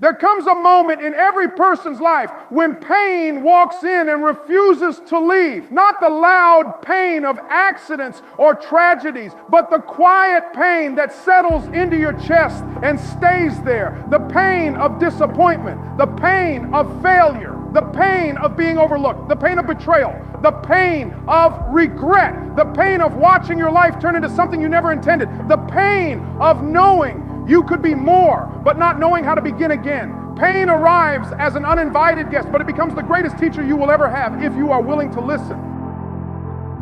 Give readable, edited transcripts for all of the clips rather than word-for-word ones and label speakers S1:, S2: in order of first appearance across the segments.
S1: There comes a moment in every person's life when pain walks in and refuses to leave. Not the loud pain of accidents or tragedies, but the quiet pain that settles into your chest and stays there. The pain of disappointment, the pain of failure, the pain of being overlooked, the pain of betrayal, the pain of regret, the pain of watching your life turn into something you never intended, the pain of knowing you could be more, but not knowing how to begin again. Pain arrives as an uninvited guest, but it becomes the greatest teacher you will ever have if you are willing to listen.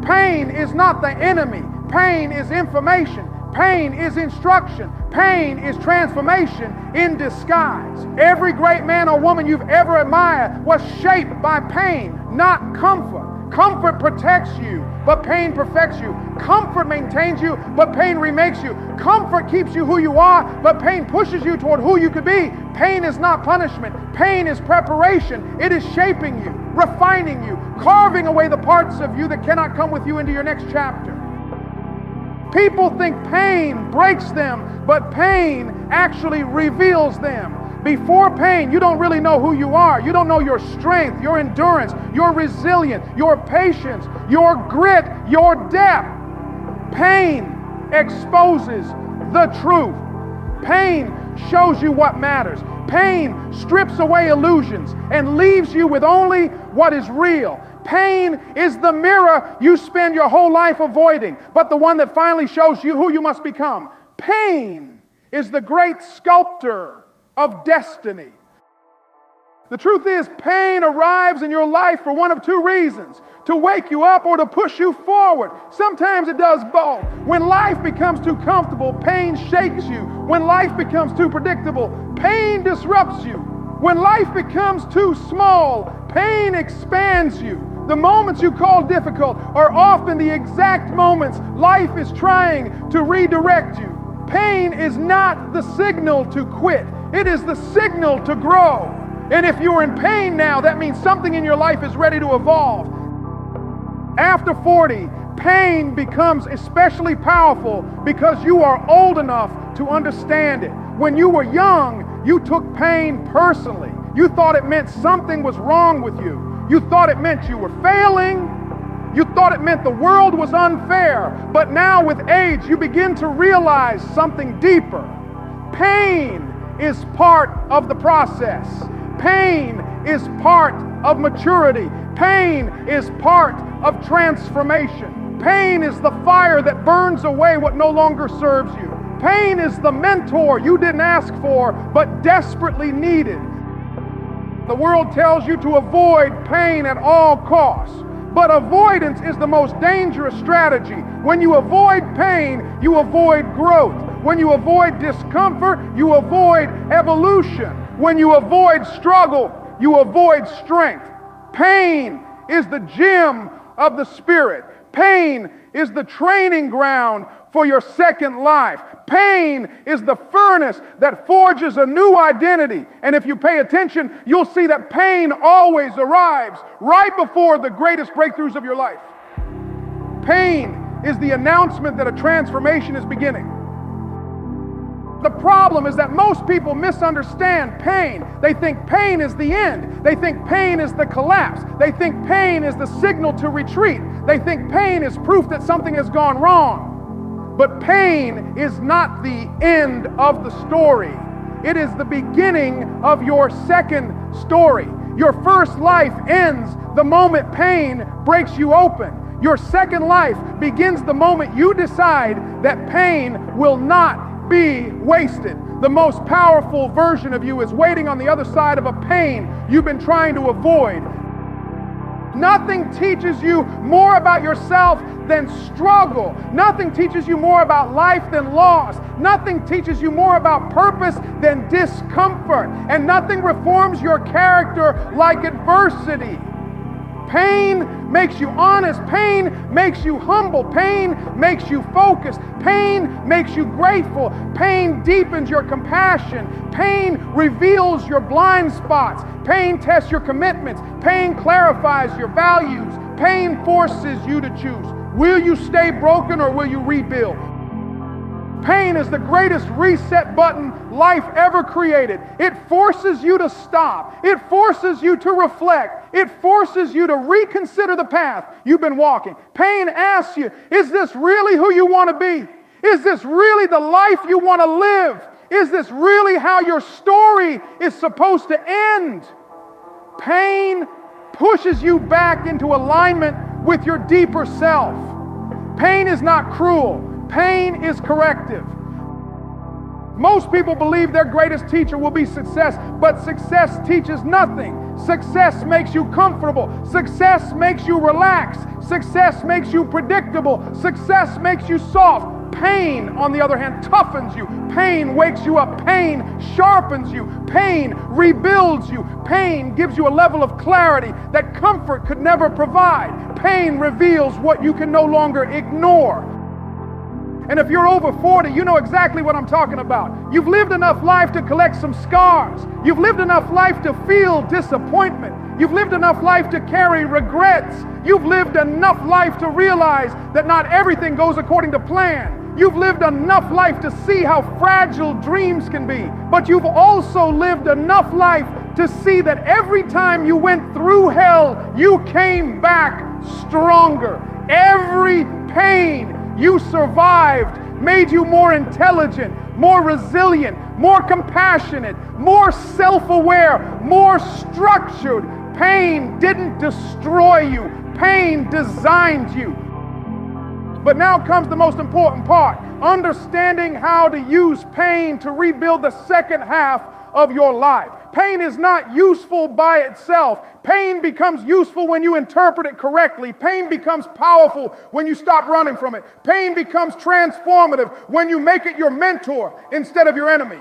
S1: Pain is not the enemy. Pain is information. Pain is instruction. Pain is transformation in disguise. Every great man or woman you've ever admired was shaped by pain, not comfort. Comfort protects you, but pain perfects you. Comfort maintains you, but pain remakes you. Comfort keeps you who you are, but pain pushes you toward who you could be. Pain is not punishment. Pain is preparation. It is shaping you, refining you, carving away the parts of you that cannot come with you into your next chapter. People think pain breaks them, but pain actually reveals them. Before pain, you don't really know who you are. You don't know your strength, your endurance, your resilience, your patience, your grit, your depth. Pain exposes the truth. Pain shows you what matters. Pain strips away illusions and leaves you with only what is real. Pain is the mirror you spend your whole life avoiding, but the one that finally shows you who you must become. Pain is the great sculptor of destiny. The truth is, pain arrives in your life for one of two reasons: to wake you up or to push you forward. Sometimes it does both. When life becomes too comfortable, pain shakes you. When life becomes too predictable, pain disrupts you. When life becomes too small, pain expands you. The moments you call difficult are often the exact moments life is trying to redirect you. Pain is not the signal to quit. It is the signal to grow. And if you're in pain now, that means something in your life is ready to evolve. After 40, pain becomes especially powerful because you are old enough to understand it. When you were young, you took pain personally. You thought it meant something was wrong with you. You thought it meant you were failing. You thought it meant the world was unfair. But now with age, you begin to realize something deeper. Pain is part of the process. Pain is part of maturity. Pain is part of transformation. Pain is the fire that burns away what no longer serves you. Pain is the mentor you didn't ask for but desperately needed. The world tells you to avoid pain at all costs, but avoidance is the most dangerous strategy. When you avoid pain, you avoid growth. When you avoid discomfort, you avoid evolution. When you avoid struggle, you avoid strength. Pain is the gym of the spirit. Pain is the training ground for your second life. Pain is the furnace that forges a new identity. And if you pay attention, you'll see that pain always arrives right before the greatest breakthroughs of your life. Pain is the announcement that a transformation is beginning. The problem is that most people misunderstand pain. They think pain is the end. They think pain is the collapse. They think pain is the signal to retreat. They think pain is proof that something has gone wrong. But pain is not the end of the story. It is the beginning of your second story. Your first life ends the moment pain breaks you open. Your second life begins the moment you decide that pain will not be wasted. The most powerful version of you is waiting on the other side of a pain you've been trying to avoid. Nothing teaches you more about yourself than struggle. Nothing teaches you more about life than loss. Nothing teaches you more about purpose than discomfort. And nothing reforms your character like adversity. Pain makes you honest. Pain makes you humble. Pain makes you focused. Pain makes you grateful. Pain deepens your compassion. Pain reveals your blind spots. Pain tests your commitments. Pain clarifies your values. Pain forces you to choose. Will you stay broken or will you rebuild? Pain is the greatest reset button life ever created. It forces you to stop. It forces you to reflect. It forces you to reconsider the path you've been walking. Pain asks you, is this really who you want to be? Is this really the life you want to live? Is this really how your story is supposed to end? Pain pushes you back into alignment with your deeper self. Pain is not cruel. Pain is corrective. Most people believe their greatest teacher will be success, but success teaches nothing. Success makes you comfortable. Success makes you relax. Success makes you predictable. Success makes you soft. Pain, on the other hand, toughens you. Pain wakes you up. Pain sharpens you. Pain rebuilds you. Pain gives you a level of clarity that comfort could never provide. Pain reveals what you can no longer ignore. And if you're over 40, you know exactly what I'm talking about. You've lived enough life to collect some scars. You've lived enough life to feel disappointment. You've lived enough life to carry regrets. You've lived enough life to realize that not everything goes according to plan. You've lived enough life to see how fragile dreams can be. But you've also lived enough life to see that every time you went through hell, you came back stronger. Every pain you survived made you more intelligent, more resilient, more compassionate, more self-aware, more structured. Pain didn't destroy you. Pain designed you. But now comes the most important part, understanding how to use pain to rebuild the second half of your life. Pain is not useful by itself. Pain becomes useful when you interpret it correctly. Pain becomes powerful when you stop running from it. Pain becomes transformative when you make it your mentor instead of your enemy.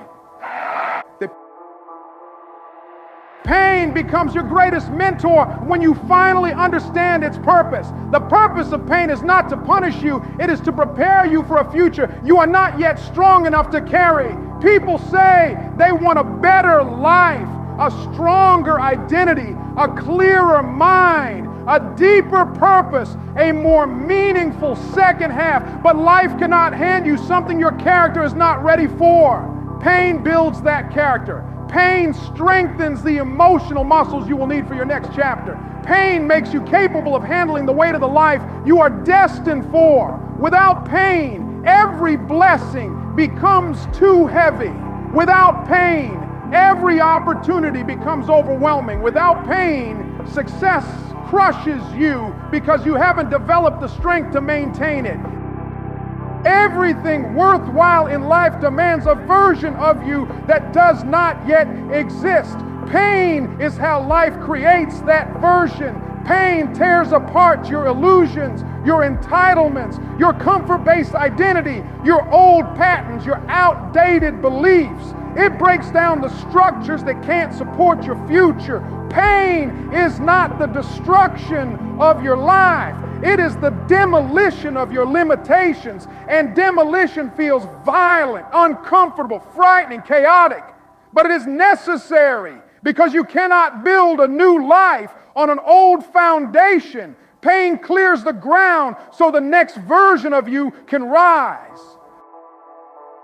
S1: Pain becomes your greatest mentor when you finally understand its purpose. The purpose of pain is not to punish you, it is to prepare you for a future you are not yet strong enough to carry. People say they want a better life, a stronger identity, a clearer mind, a deeper purpose, a more meaningful second half. But life cannot hand you something your character is not ready for. Pain builds that character. Pain strengthens the emotional muscles you will need for your next chapter. Pain makes you capable of handling the weight of the life you are destined for. Without pain, every blessing becomes too heavy. Without pain, every opportunity becomes overwhelming. Without pain, success crushes you because you haven't developed the strength to maintain it. Everything worthwhile in life demands a version of you that does not yet exist. Pain is how life creates that version. Pain tears apart your illusions, your entitlements, your comfort-based identity, your old patterns, your outdated beliefs. It breaks down the structures that can't support your future. Pain is not the destruction of your life. It is the demolition of your limitations. And demolition feels violent, uncomfortable, frightening, chaotic. But it is necessary because you cannot build a new life on an old foundation. Pain clears the ground so the next version of you can rise.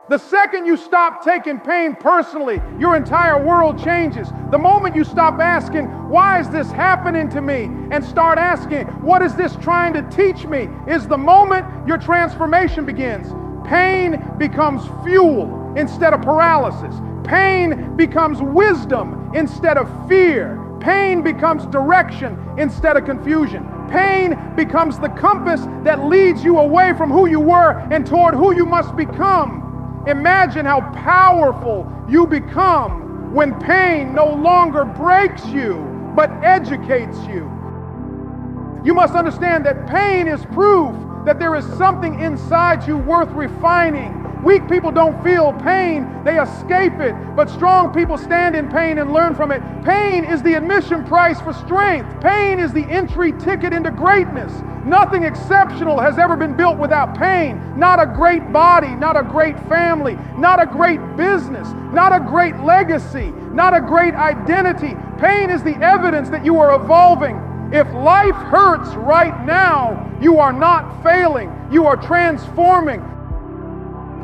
S1: The second you stop taking pain personally, your entire world changes. The moment you stop asking, why is this happening to me? And start asking, what is this trying to teach me? Is the moment your transformation begins. Pain becomes fuel instead of paralysis. Pain becomes wisdom instead of fear. Pain becomes direction instead of confusion. Pain becomes the compass that leads you away from who you were and toward who you must become. Imagine how powerful you become when pain no longer breaks you, but educates you. You must understand that pain is proof that there is something inside you worth refining. Weak people don't feel pain, they escape it. But strong people stand in pain and learn from it. Pain is the admission price for strength. Pain is the entry ticket into greatness. Nothing exceptional has ever been built without pain. Not a great body, not a great family, not a great business, not a great legacy, not a great identity. Pain is the evidence that you are evolving. If life hurts right now, you are not failing. You are transforming.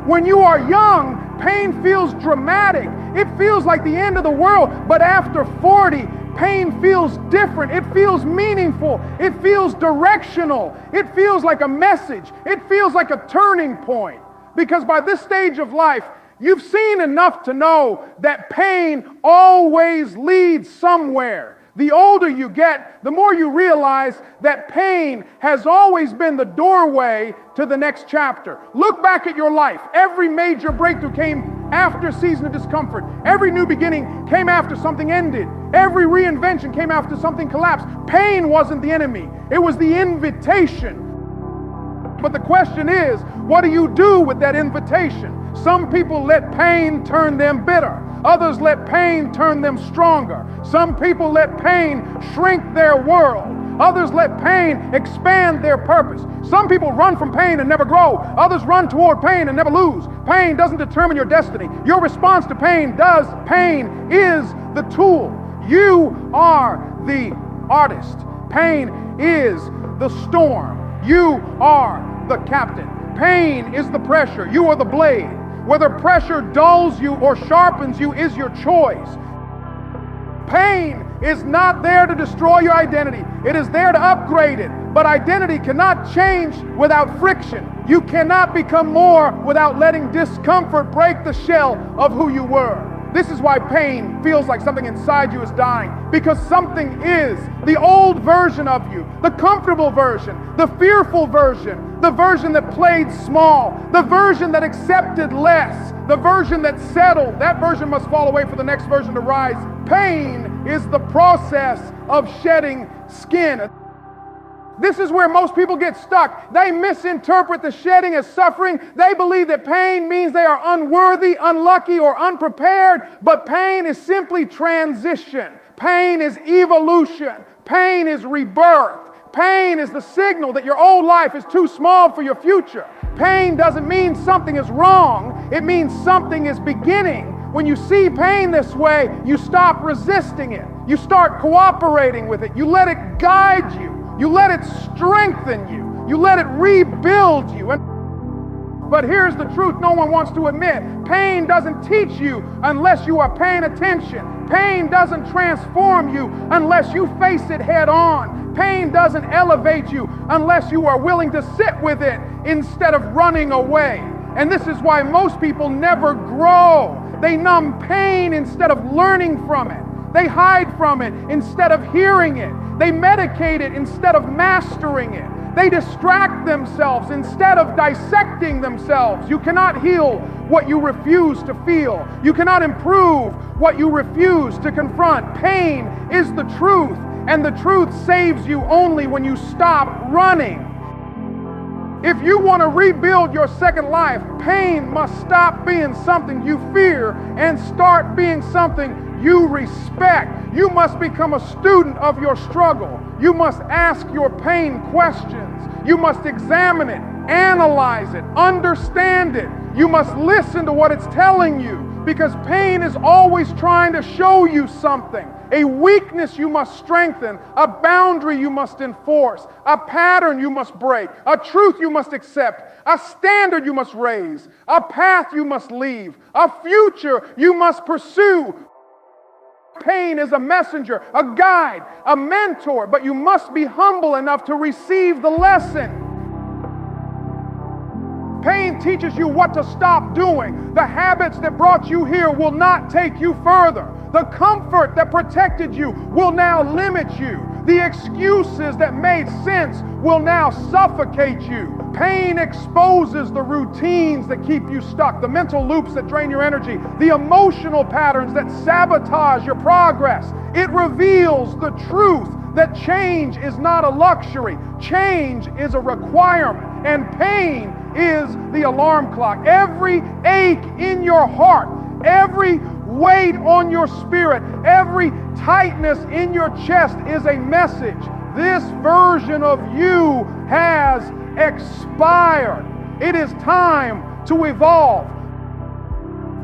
S1: When you are young, pain feels dramatic. It feels like the end of the world. But after 40, pain feels different. It feels meaningful. It feels directional. It feels like a message. It feels like a turning point. Because by this stage of life, you've seen enough to know that pain always leads somewhere. The older you get, the more you realize that pain has always been the doorway to the next chapter. Look back at your life. Every major breakthrough came after a season of discomfort. Every new beginning came after something ended. Every reinvention came after something collapsed. Pain wasn't the enemy. It was the invitation. But the question is, what do you do with that invitation? Some people let pain turn them bitter. Others let pain turn them stronger. Some people let pain shrink their world. Others let pain expand their purpose. Some people run from pain and never grow. Others run toward pain and never lose. Pain doesn't determine your destiny. Your response to pain does. Pain is the tool. You are the artist. Pain is the storm. You are the captain. Pain is the pressure. You are the blade. Whether pressure dulls you or sharpens you is your choice. Pain is not there to destroy your identity. It is there to upgrade it. But identity cannot change without friction. You cannot become more without letting discomfort break the shell of who you were. This is why pain feels like something inside you is dying. Because something is. The old version of you, the comfortable version, the fearful version, the version that played small, the version that accepted less, the version that settled, that version must fall away for the next version to rise. Pain is the process of shedding skin. This is where most people get stuck. They misinterpret the shedding as suffering. They believe that pain means they are unworthy, unlucky, or unprepared. But pain is simply transition. Pain is evolution. Pain is rebirth. Pain is the signal that your old life is too small for your future. Pain doesn't mean something is wrong. It means something is beginning. When you see pain this way, you stop resisting it. You start cooperating with it. You let it guide you. You let it strengthen you. You let it rebuild you. But here's the truth no one wants to admit. Pain doesn't teach you unless you are paying attention. Pain doesn't transform you unless you face it head on. Pain doesn't elevate you unless you are willing to sit with it instead of running away. And this is why most people never grow. They numb pain instead of learning from it. They hide from it instead of hearing it. They medicate it instead of mastering it. They distract themselves instead of dissecting themselves. You cannot heal what you refuse to feel. You cannot improve what you refuse to confront. Pain is the truth, and the truth saves you only when you stop running. If you want to rebuild your second life, pain must stop being something you fear and start being something you respect. You must become a student of your struggle. You must ask your pain questions. You must examine it, analyze it, understand it. You must listen to what it's telling you, because pain is always trying to show you something. A weakness you must strengthen, a boundary you must enforce, a pattern you must break, a truth you must accept, a standard you must raise, a path you must leave, a future you must pursue. Pain is a messenger, a guide, a mentor, but you must be humble enough to receive the lesson. Pain teaches you what to stop doing. The habits that brought you here will not take you further. The comfort that protected you will now limit you. The excuses that made sense will now suffocate you. Pain exposes the routines that keep you stuck, the mental loops that drain your energy, the emotional patterns that sabotage your progress. It reveals the truth that change is not a luxury. Change is a requirement, and pain is the alarm clock. Every ache in your heart, every weight on your spirit, every tightness in your chest is a message. This version of you has expired. It is time to evolve.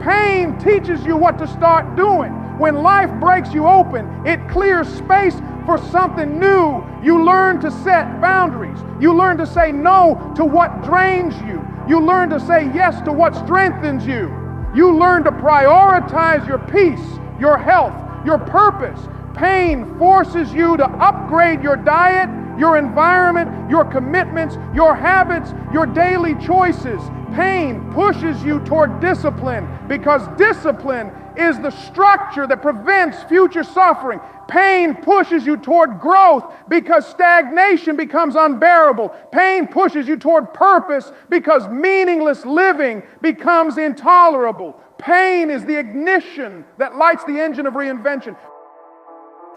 S1: Pain teaches you what to start doing. When life breaks you open, it clears space for something new. You learn to set boundaries. You learn to say no to what drains you. You learn to say yes to what strengthens you. You learn to prioritize your peace, your health, your purpose. Pain forces you to upgrade your diet, your environment, your commitments, your habits, your daily choices. Pain pushes you toward discipline because discipline is the structure that prevents future suffering. Pain pushes you toward growth because stagnation becomes unbearable. Pain pushes you toward purpose because meaningless living becomes intolerable. Pain is the ignition that lights the engine of reinvention.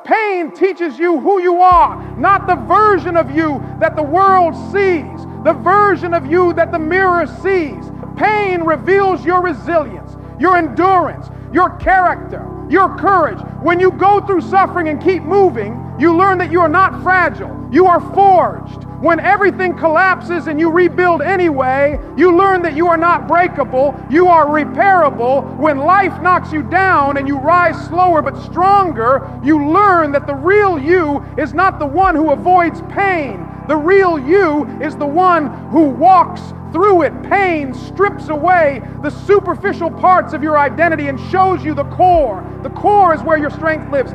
S1: Pain teaches you who you are, not the version of you that the world sees, the version of you that the mirror sees. Pain reveals your resilience, your endurance, your character, your courage. When you go through suffering and keep moving, you learn that you are not fragile. You are forged. When everything collapses and you rebuild anyway, you learn that you are not breakable. You are repairable. When life knocks you down and you rise slower but stronger, you learn that the real you is not the one who avoids pain. The real you is the one who walks through it. Pain strips away the superficial parts of your identity and shows you the core. The core is where your strength lives.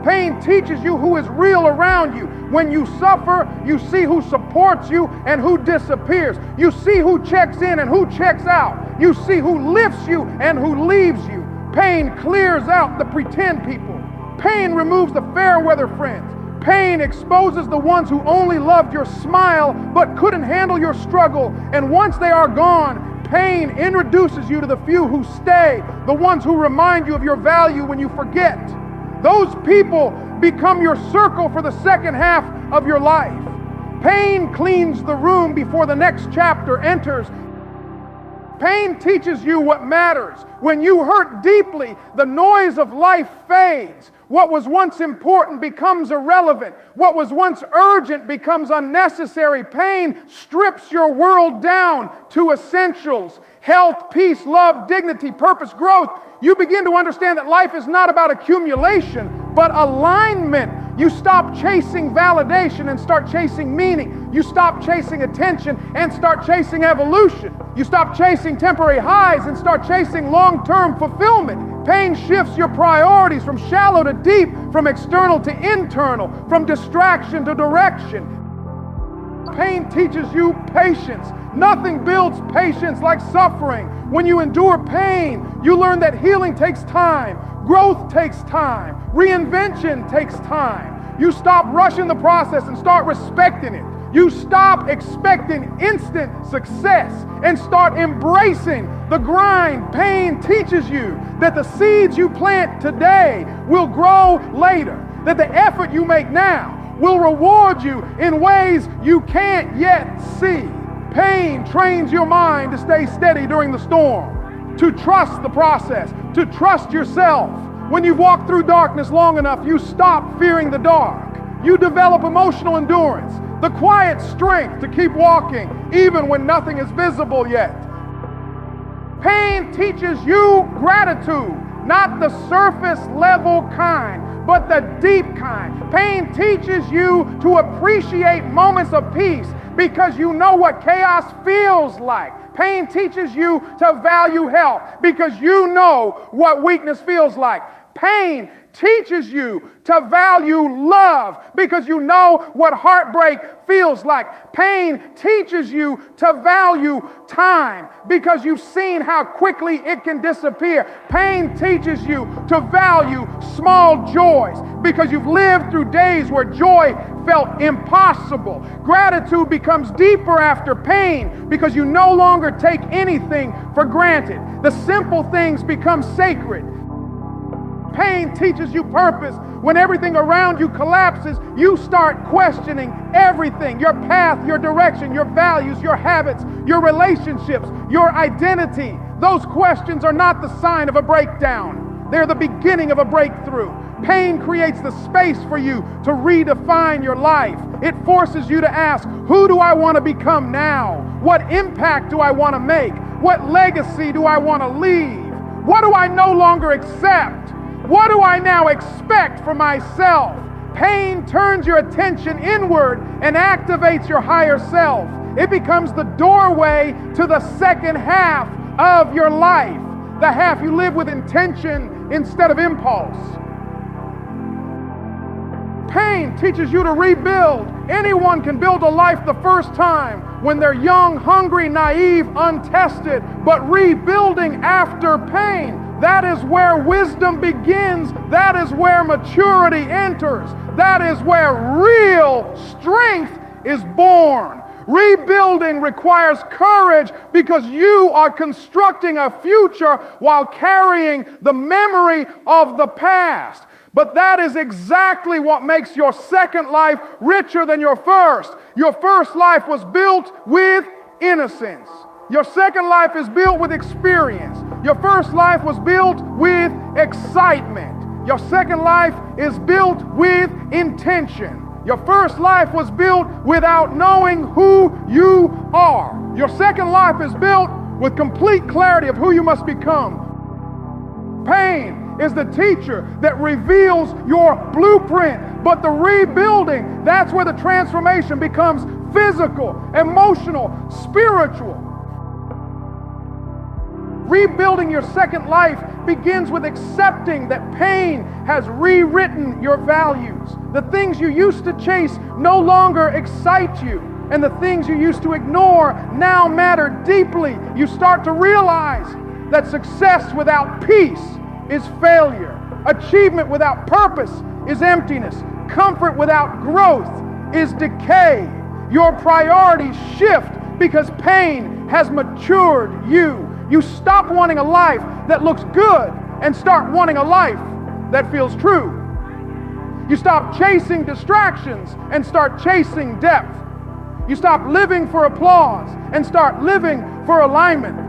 S1: Pain teaches you who is real around you. When you suffer, you see who supports you and who disappears. You see who checks in and who checks out. You see who lifts you and who leaves you. Pain clears out the pretend people. Pain removes the fair weather friends. Pain exposes the ones who only loved your smile but couldn't handle your struggle. And once they are gone, pain introduces you to the few who stay, the ones who remind you of your value when you forget. Those people become your circle for the second half of your life. Pain cleans the room before the next chapter enters. Pain teaches you what matters. When you hurt deeply, the noise of life fades. What was once important becomes irrelevant. What was once urgent becomes unnecessary. Pain strips your world down to essentials: health, peace, love, dignity, purpose, growth. You begin to understand that life is not about accumulation, but alignment. You stop chasing validation and start chasing meaning. You stop chasing attention and start chasing evolution. You stop chasing temporary highs and start chasing long-term fulfillment. Pain shifts your priorities from shallow to deep, from external to internal, from distraction to direction. Pain teaches you patience. Nothing builds patience like suffering. When you endure pain, you learn that healing takes time, growth takes time, reinvention takes time. You stop rushing the process and start respecting it. You stop expecting instant success and start embracing the grind. Pain teaches you that the seeds you plant today will grow later, that the effort you make now will reward you in ways you can't yet see. Pain trains your mind to stay steady during the storm, to trust the process, to trust yourself. When you've walked through darkness long enough, you stop fearing the dark. You develop emotional endurance, the quiet strength to keep walking even when nothing is visible yet. Pain teaches you gratitude, not the surface level kind, but the deep kind. Pain teaches you to appreciate moments of peace because you know what chaos feels like. Pain teaches you to value health because you know what weakness feels like. Pain teaches you to value love because you know what heartbreak feels like. Pain teaches you to value time because you've seen how quickly it can disappear. Pain teaches you to value small joys because you've lived through days where joy felt impossible. Gratitude becomes deeper after pain because you no longer take anything for granted. The simple things become sacred. Pain teaches you purpose. When everything around you collapses, you start questioning everything: your path, your direction, your values, your habits, your relationships, your identity. Those questions are not the sign of a breakdown. They're the beginning of a breakthrough. Pain creates the space for you to redefine your life. It forces you to ask, who do I want to become now? What impact do I want to make? What legacy do I want to leave? What do I no longer accept? What do I now expect for myself? Pain turns your attention inward and activates your higher self. It becomes the doorway to the second half of your life, the half you live with intention instead of impulse. Pain teaches you to rebuild. Anyone can build a life the first time when they're young, hungry, naive, untested, but rebuilding after pain, that is where wisdom begins. That is where maturity enters. That is where real strength is born. Rebuilding requires courage because you are constructing a future while carrying the memory of the past. But that is exactly what makes your second life richer than your first. Your first life was built with innocence. Your second life is built with experience. Your first life was built with excitement. Your second life is built with intention. Your first life was built without knowing who you are. Your second life is built with complete clarity of who you must become. Pain is the teacher that reveals your blueprint, but the rebuilding, that's where the transformation becomes physical, emotional, spiritual. Rebuilding your second life begins with accepting that pain has rewritten your values. The things you used to chase no longer excite you, and the things you used to ignore now matter deeply. You start to realize that success without peace is failure. Achievement without purpose is emptiness. Comfort without growth is decay. Your priorities shift because pain has matured you. You stop wanting a life that looks good and start wanting a life that feels true. You stop chasing distractions and start chasing depth. You stop living for applause and start living for alignment.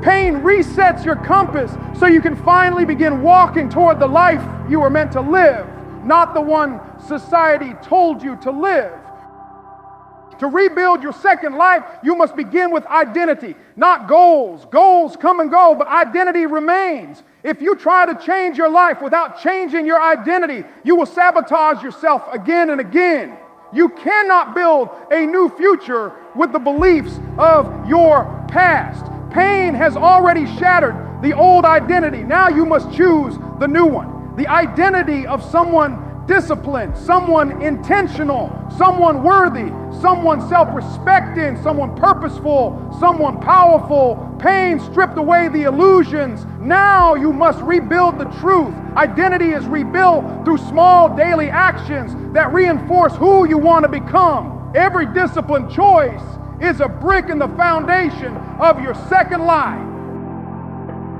S1: Pain resets your compass so you can finally begin walking toward the life you were meant to live, not the one society told you to live. To rebuild your second life, you must begin with identity, not goals. Goals come and go, but identity remains. If you try to change your life without changing your identity, you will sabotage yourself again and again. You cannot build a new future with the beliefs of your past. Pain has already shattered the old identity. Now you must choose the new one. The identity of someone disciplined, someone intentional, someone worthy, someone self-respecting, someone purposeful, someone powerful. Pain stripped away the illusions. Now you must rebuild the truth. Identity is rebuilt through small daily actions that reinforce who you want to become. Every disciplined choice is a brick in the foundation of your second life.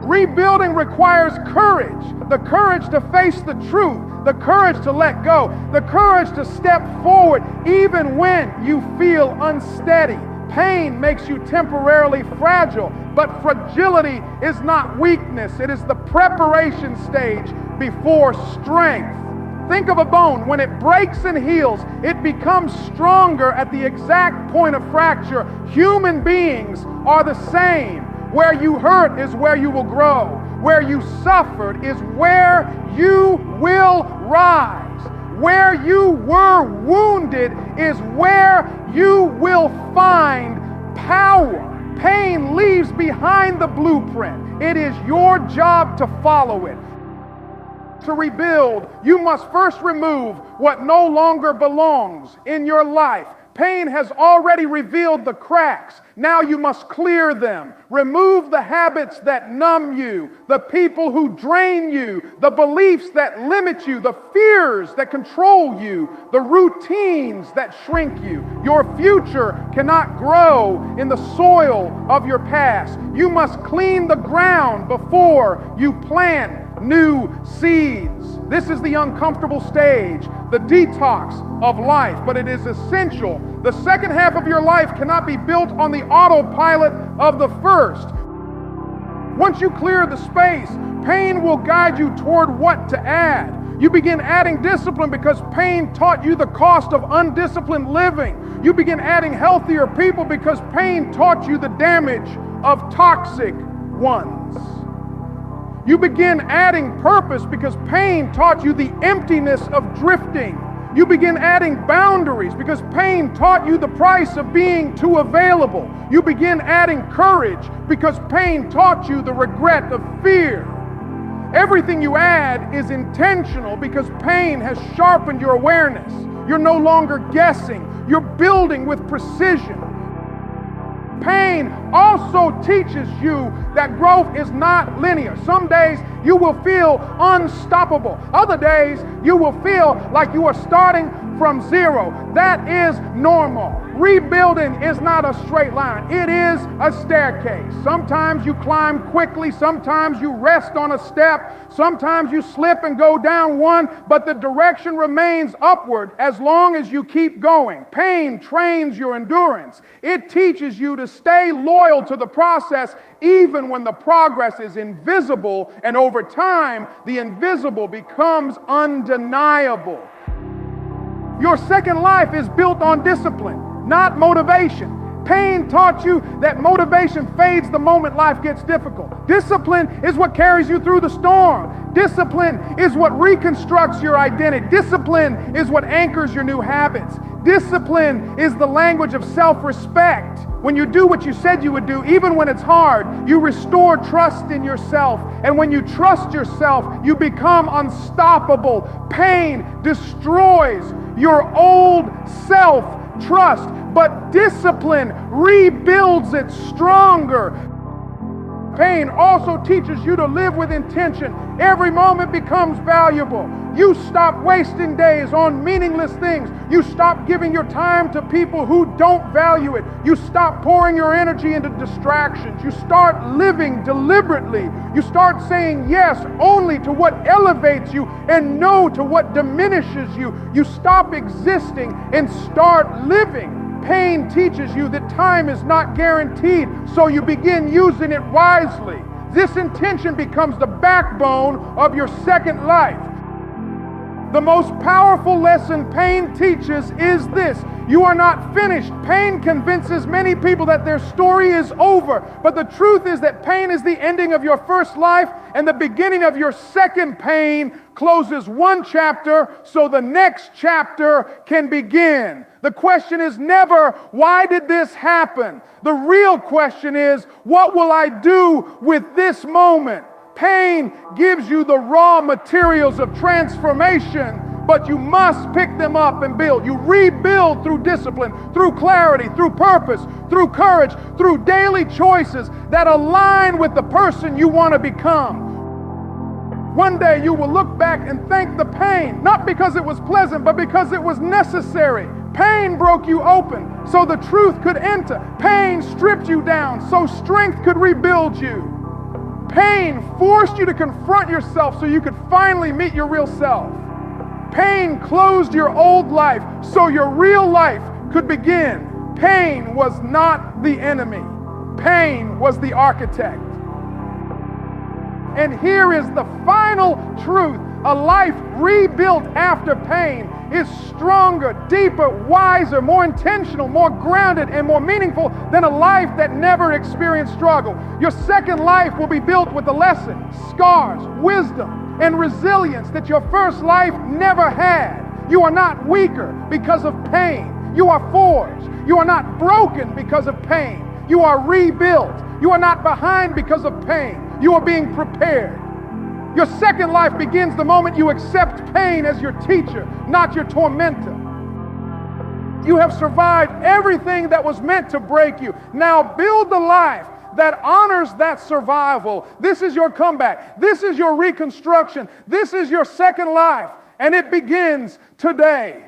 S1: Rebuilding requires courage, the courage to face the truth, the courage to let go, the courage to step forward even when you feel unsteady. Pain makes you temporarily fragile, but fragility is not weakness. It is the preparation stage before strength. Think of a bone. When it breaks and heals, it becomes stronger at the exact point of fracture. Human beings are the same. Where you hurt is where you will grow. Where you suffered is where you will rise. Where you were wounded is where you will find power. Pain leaves behind the blueprint. It is your job to follow it. To rebuild, you must first remove what no longer belongs in your life. Pain has already revealed the cracks. Now you must clear them. Remove the habits that numb you, the people who drain you, the beliefs that limit you, the fears that control you, the routines that shrink you. Your future cannot grow in the soil of your past. You must clean the ground before you plant new seeds. This is the uncomfortable stage, the detox of life, but it is essential. The second half of your life cannot be built on the autopilot of the first. Once you clear the space, pain will guide you toward what to add. You begin adding discipline because pain taught you the cost of undisciplined living. You begin adding healthier people because pain taught you the damage of toxic ones. You begin adding purpose because pain taught you the emptiness of drifting. You begin adding boundaries because pain taught you the price of being too available. You begin adding courage because pain taught you the regret of fear. Everything you add is intentional because pain has sharpened your awareness. You're no longer guessing. You're building with precision. Pain also teaches you that growth is not linear. Some days you will feel unstoppable. Other days you will feel like you are starting from zero. That is normal. Rebuilding is not a straight line. It is a staircase. Sometimes you climb quickly. Sometimes you rest on a step. Sometimes you slip and go down one, but the direction remains upward as long as you keep going. Pain trains your endurance. It teaches you to stay loyal to the process even when the progress is invisible, and over time, the invisible becomes undeniable. Your second life is built on discipline, not motivation. Pain taught you that motivation fades the moment life gets difficult. Discipline is what carries you through the storm. Discipline is what reconstructs your identity. Discipline is what anchors your new habits. Discipline is the language of self-respect. When you do what you said you would do, even when it's hard, you restore trust in yourself. And when you trust yourself, you become unstoppable. Pain destroys your old self-trust, but discipline rebuilds it stronger. Pain also teaches you to live with intention. Every moment becomes valuable. You stop wasting days on meaningless things. You stop giving your time to people who don't value it. You stop pouring your energy into distractions. You start living deliberately. You start saying yes only to what elevates you and no to what diminishes you. You stop existing and start living. Pain teaches you that time is not guaranteed, so you begin using it wisely. This intention becomes the backbone of your second life. The most powerful lesson pain teaches is this: you are not finished. Pain convinces many people that their story is over, but the truth is that pain is the ending of your first life, and the beginning of your second pain closes one chapter so the next chapter can begin. The question is never, why did this happen? The real question is, what will I do with this moment? Pain gives you the raw materials of transformation, but you must pick them up and build. You rebuild through discipline, through clarity, through purpose, through courage, through daily choices that align with the person you want to become. One day you will look back and thank the pain, not because it was pleasant, but because it was necessary. Pain broke you open so the truth could enter. Pain stripped you down so strength could rebuild you. Pain forced you to confront yourself so you could finally meet your real self. Pain closed your old life so your real life could begin. Pain was not the enemy. Pain was the architect. And here is the final truth. A life rebuilt after pain is stronger, deeper, wiser, more intentional, more grounded, and more meaningful than a life that never experienced struggle. Your second life will be built with the lessons, scars, wisdom, and resilience that your first life never had. You are not weaker because of pain. You are forged. You are not broken because of pain. You are rebuilt. You are not behind because of pain. You are being prepared. Your second life begins the moment you accept pain as your teacher, not your tormentor. You have survived everything that was meant to break you. Now build the life that honors that survival. This is your comeback. This is your reconstruction. This is your second life, and it begins today.